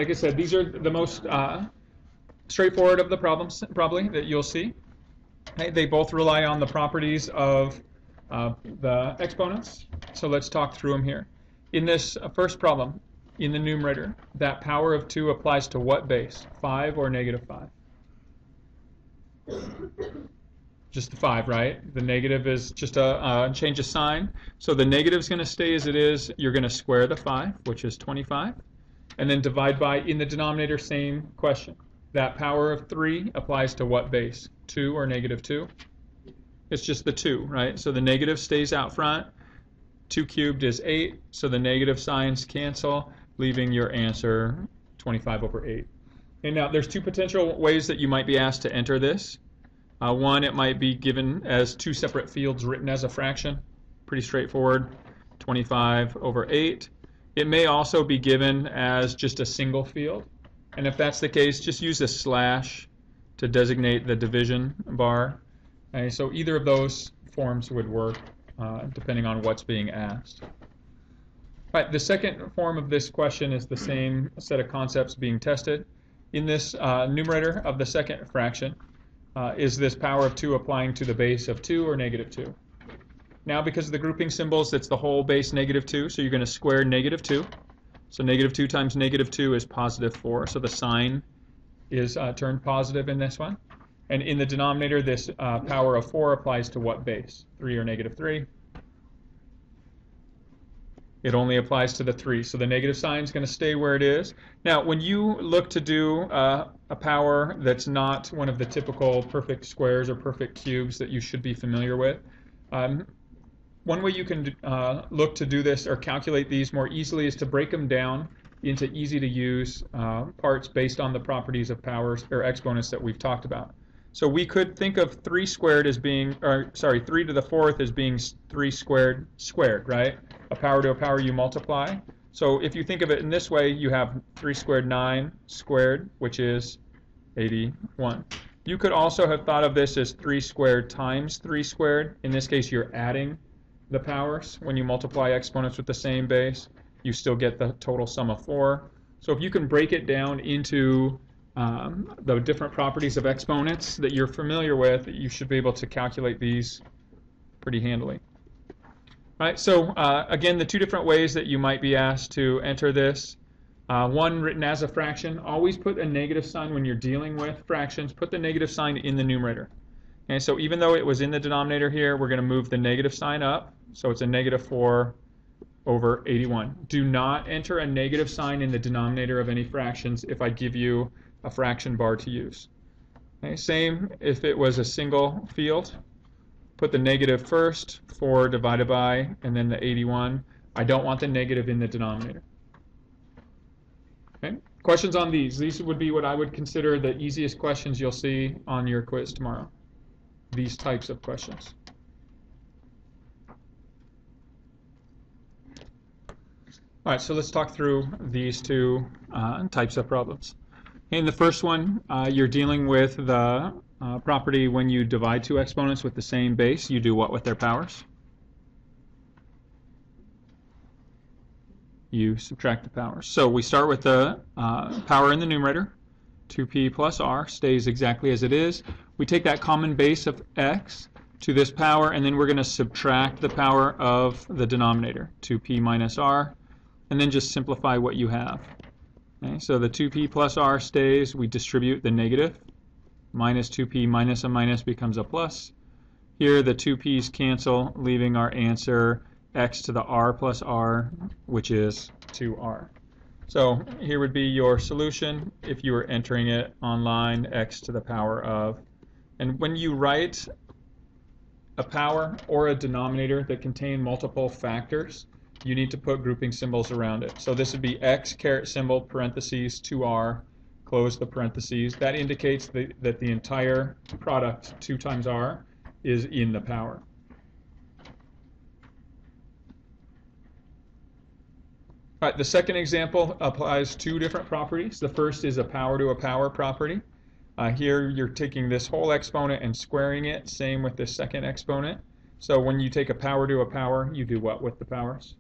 Like I said, these are the most straightforward of the problems probably that you'll see. Okay, they both rely on the properties of the exponents. So let's talk through them here. In this first problem, in the numerator, that power of 2 applies to what base? 5 or negative 5? Just the 5, right? The negative is just a change of sign. So the negative is going to stay as it is. You're going to square the 5, which is 25. And then divide by, in the denominator, same question. That power of 3 applies to what base? 2 or negative 2? It's just the 2, right? So the negative stays out front. 2 cubed is 8, so the negative signs cancel, leaving your answer 25 over 8. And now there's two potential ways that you might be asked to enter this. One, it might be given as two separate fields written as a fraction. Pretty straightforward, 25 over 8. It may also be given as just a single field. And if that's the case, just use a slash to designate the division bar. Okay, so either of those forms would work depending on what's being asked. Right, the second form of this question is the same set of concepts being tested. In this numerator of the second fraction, is this power of 2 applying to the base of 2 or negative 2? Now, because of the grouping symbols, it's the whole base negative 2, so you're going to square negative 2. So negative 2 times negative 2 is positive 4, so the sign is turned positive in this one. And in the denominator, this power of 4 applies to what base? 3 or negative 3? It only applies to the 3, so the negative sign is going to stay where it is. Now, when you look to do a power that's not one of the typical perfect squares or perfect cubes that you should be familiar with, one way you can look to do this or calculate these more easily is to break them down into easy-to-use parts based on the properties of powers or exponents that we've talked about. So we could think of 3 squared as being, 3 to the 4th as being 3 squared, right? A power to a power you multiply. So if you think of it in this way, you have 3 squared 9 squared, which is 81. You could also have thought of this as 3 squared times 3 squared. In this case, you're adding the powers. When you multiply exponents with the same base, you still get the total sum of 4. So if you can break it down into the different properties of exponents that you're familiar with, you should be able to calculate these pretty handily. Right, so again, the two different ways that you might be asked to enter this. One, written as a fraction. Always put a negative sign when you're dealing with fractions. Put the negative sign in the numerator. And so even though it was in the denominator here, we're going to move the negative sign up. So it's a negative 4 over 81. Do not enter a negative sign in the denominator of any fractions if I give you a fraction bar to use. Okay, same if it was a single field. Put the negative first, 4 divided by, and then the 81. I don't want the negative in the denominator. Okay. Questions on these? These would be what I would consider the easiest questions you'll see on your quiz tomorrow. These types of questions. All right, so let's talk through these two types of problems. In the first one, you're dealing with the property when you divide two exponents with the same base, you do what with their powers? You subtract the powers. So we start with the power in the numerator. 2p plus r stays exactly as it is. We take that common base of x to this power, and then we're going to subtract the power of the denominator, 2p minus r, and then just simplify what you have. Okay, so the 2p plus r stays. We distribute the negative. Minus 2p minus a minus becomes a plus. Here the 2p's cancel, leaving our answer x to the r plus r, which is 2r. So here would be your solution if you were entering it online, x to the power of. And when you write a power or a denominator that contain multiple factors, you need to put grouping symbols around it. So this would be x caret symbol parentheses 2r, close the parentheses. That indicates that the entire product, 2 times r, is in the power. All right, the second example applies two different properties. The first is a power to a power property. Here you're taking this whole exponent and squaring it, same with the second exponent. So when you take a power to a power, you do what with the powers?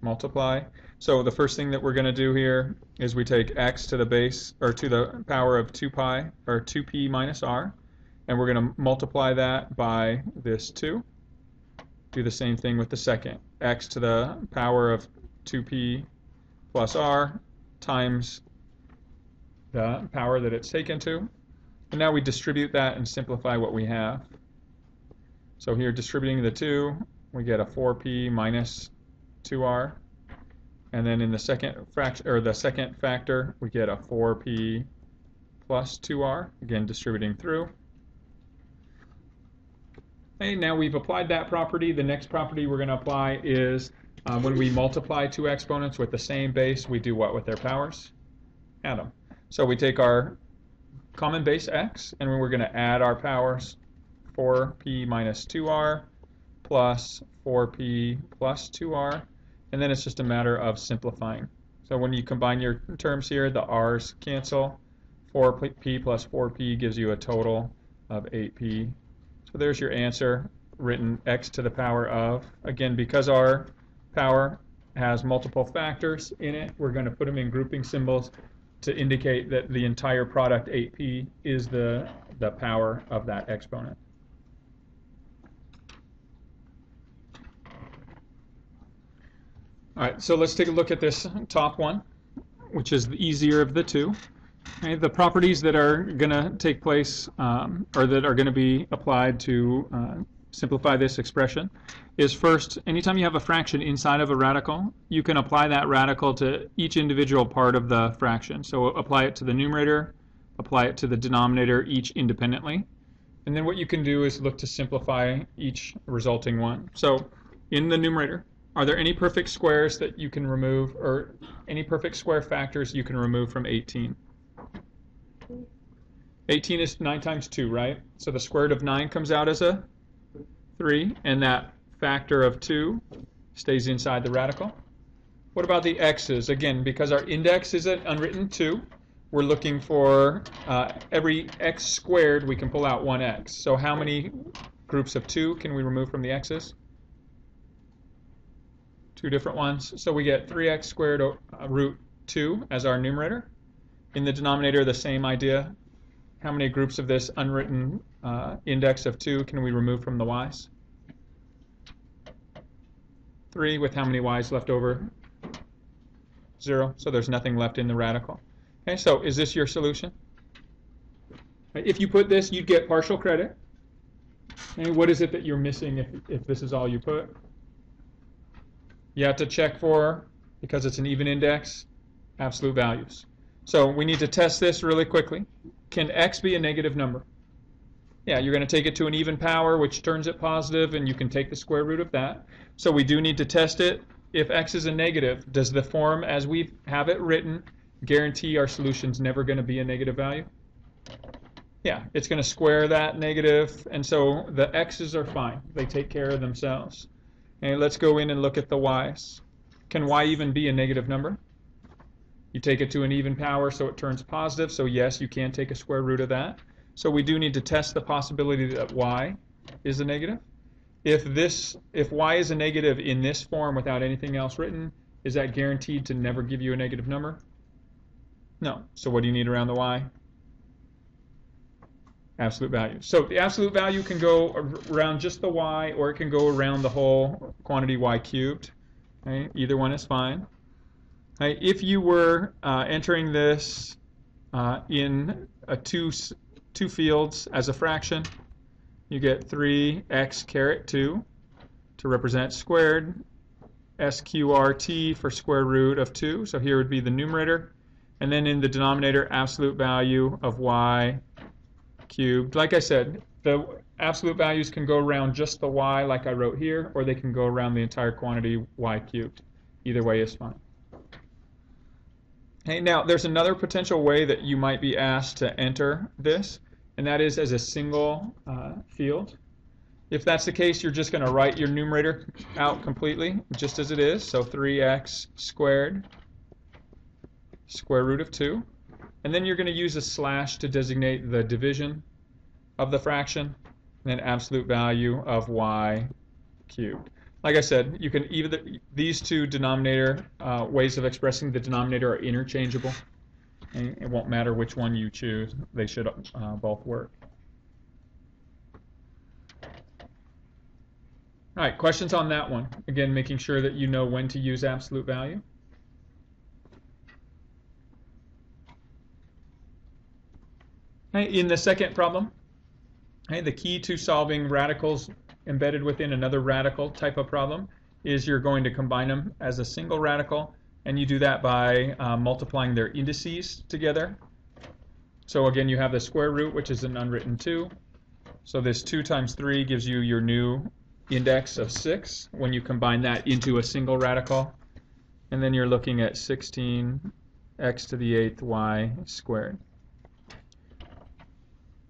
multiply. So the first thing that we're going to do here is we take x to the base, or to the power of 2 pi, or 2p minus r, and we're going to multiply that by this 2. Do the same thing with the second. X to the power of 2p plus r times the power that it's taken to. And now we distribute that and simplify what we have. So here, distributing the 2, we get a 4p minus 2r. And then in the second fraction, or the second factor, we get a 4p plus 2r, again distributing through. Okay, now we've applied that property. The next property we're going to apply is when we multiply two exponents with the same base, we do what with their powers? Add them. So we take our common base x, and we're going to add our powers, 4p minus 2r plus 4p plus 2r, and then it's just a matter of simplifying. So when you combine your terms here, the r's cancel. 4p plus 4p gives you a total of 8p. So there's your answer, written x to the power of. Again, because our power has multiple factors in it, we're going to put them in grouping symbols to indicate that the entire product 8p is the power of that exponent. All right, so let's take a look at this top one, which is the easier of the two. Okay, the properties that are going to take place, or that are going to be applied to simplify this expression, is first, anytime you have a fraction inside of a radical, you can apply that radical to each individual part of the fraction. So apply it to the numerator, apply it to the denominator, each independently. And then what you can do is look to simplify each resulting one. So in the numerator, are there any perfect squares that you can remove, or any perfect square factors you can remove from 18? 18 is 9 times 2, right? So the square root of 9 comes out as a 3, and that factor of 2 stays inside the radical. What about the x's? Again, because our index is an unwritten 2, we're looking for every x squared, we can pull out one x. So how many groups of 2 can we remove from the x's? 2 different ones. So we get 3x squared root 2 as our numerator. In the denominator, the same idea. How many groups of this unwritten index of 2 can we remove from the y's? 3, with how many y's left over? 0. So there's nothing left in the radical. Okay, so is this your solution? If you put this, you'd get partial credit. And what is it that you're missing if this is all you put? You have to check for, because it's an even index, absolute values. So we need to test this really quickly. Can x be a negative number? Yeah, you're going to take it to an even power, which turns it positive, and you can take the square root of that. So we do need to test it. If x is a negative, does the form as we have it written guarantee our solution's never going to be a negative value? Yeah, it's going to square that negative, and so the x's are fine. They take care of themselves. Okay, let's go in and look at the y's. Can y even be a negative number? You take it to an even power, so it turns positive. So yes, you can take a square root of that. So we do need to test the possibility that y is a negative. If y is a negative in this form without anything else written, is that guaranteed to never give you a negative number? No. So what do you need around the y? Absolute value. So the absolute value can go around just the y, or it can go around the whole quantity y cubed. Okay? Either one is fine. Okay? If you were entering this in two fields as a fraction, you get 3x caret 2 to represent squared, sqrt for square root of 2. So here would be the numerator. And then in the denominator, absolute value of y cubed. Like I said, the absolute values can go around just the y like I wrote here, or they can go around the entire quantity y cubed. Either way is fine. Okay, now there's another potential way that you might be asked to enter this, and that is as a single field. If that's the case, you're just going to write your numerator out completely, just as it is. So 3x squared, square root of 2. And then you're going to use a slash to designate the division of the fraction, and then absolute value of y cubed. like I said, you can either these two denominator ways of expressing the denominator are interchangeable. And it won't matter which one you choose; they should both work. All right, questions on that one? Again, making sure that you know when to use absolute value. Okay, in the second problem, okay, the key to solving radicals embedded within another radical type of problem is you're going to combine them as a single radical, and you do that by multiplying their indices together. So again, you have the square root, which is an unwritten 2. So this 2 times 3 gives you your new index of 6 when you combine that into a single radical. And then you're looking at 16 x to the 8th y squared.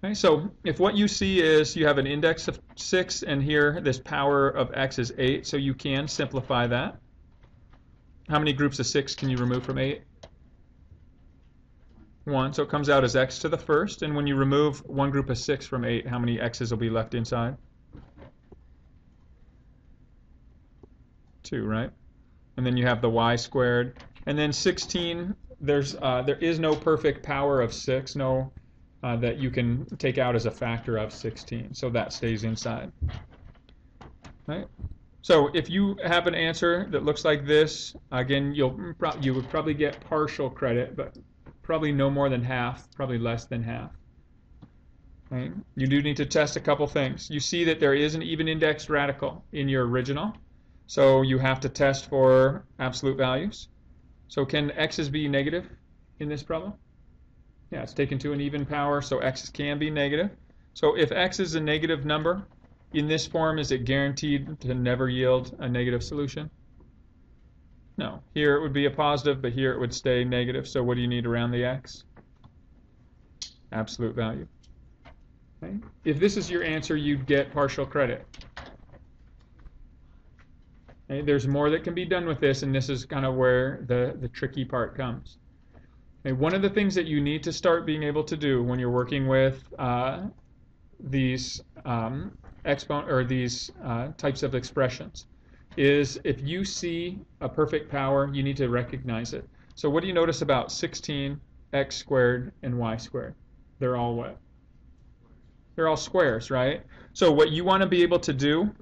Okay, so if what you see is you have an index of 6 and here this power of x is 8, so you can simplify that. How many groups of 6 can you remove from 8? 1, so it comes out as x to the first, and when you remove one group of 6 from 8, how many x's will be left inside? 2, right? And then you have the y squared, and then 16, there is no perfect power of 6, that you can take out as a factor of 16, so that stays inside. Right? So if you have an answer that looks like this, again, you would probably get partial credit, but probably no more than half, probably less than half. Right? You do need to test a couple things. You see that there is an even indexed radical in your original, so you have to test for absolute values. So can x's be negative in this problem? Yeah, it's taken to an even power, so x can be negative. So if x is a negative number, in this form, is it guaranteed to never yield a negative solution? No. Here it would be a positive, but here it would stay negative. So what do you need around the x? Absolute value. Okay. If this is your answer, you'd get partial credit. Okay. There's more that can be done with this, and this is kind of where the tricky part comes. Okay. One of the things that you need to start being able to do when you're working with these types of expressions is if you see a perfect power, you need to recognize it. So what do you notice about 16, x squared, and y squared? They're all what? They're all squares, right? So what you want to be able to do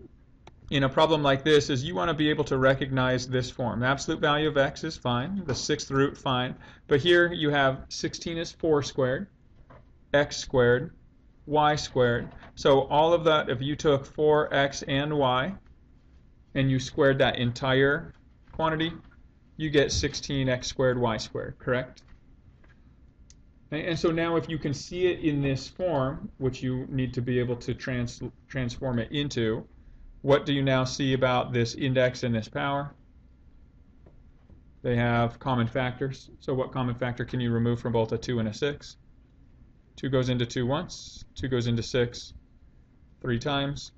in a problem like this is you want to be able to recognize this form. The absolute value of x is fine, the 6th root fine, but here you have 16 is 4 squared, x squared, y squared. So all of that, if you took 4x and y and you squared that entire quantity, you get 16x squared y squared, correct? And so now if you can see it in this form, which you need to be able to transform it into, what do you now see about this index and this power? They have common factors. So what common factor can you remove from both a 2 and a 6? 2 goes into 2 once, 2 goes into 6 3 times.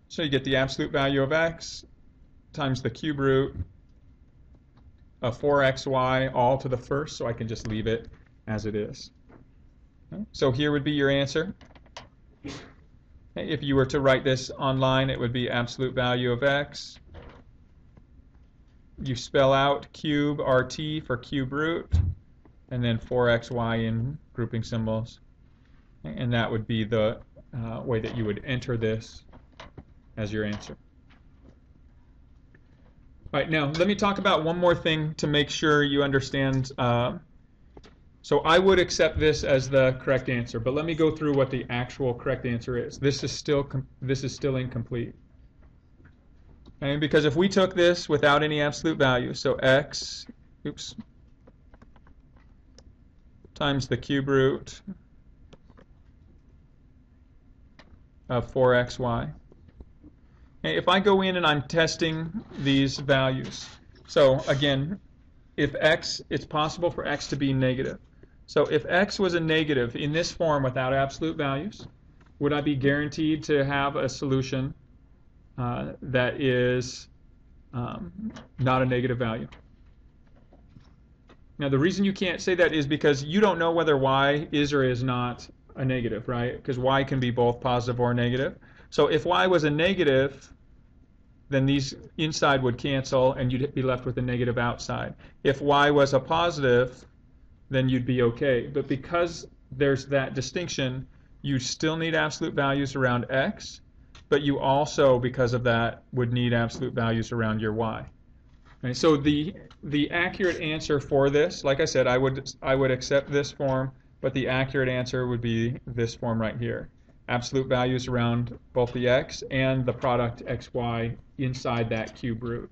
So you get the absolute value of x times the cube root of 4xy all to the first, so I can just leave it as it is. Okay. So here would be your answer. Okay. If you were to write this online, it would be absolute value of x. You spell out cube RT for cube root, and then 4xy in grouping symbols. And that would be the way that you would enter this as your answer. All right, now let me talk about one more thing to make sure you understand. So I would accept this as the correct answer, but let me go through what the actual correct answer is. This is still incomplete. Okay, because if we took this without any absolute value, so x, times the cube root of 4xy. Okay, if I go in and I'm testing these values, so again, if x, it's possible for x to be negative. So if x was a negative in this form without absolute values, would I be guaranteed to have a solution that is not a negative value? Now the reason you can't say that is because you don't know whether y is or is not a negative, right? Because y can be both positive or negative. So if y was a negative, then these inside would cancel and you'd be left with a negative outside. If y was a positive, then you'd be okay. But because there's that distinction, you still need absolute values around x, but you also, because of that, would need absolute values around your y. Okay, so the accurate answer for this, like I said, I would accept this form, but the accurate answer would be this form right here. Absolute values around both the x and the product xy inside that cube root.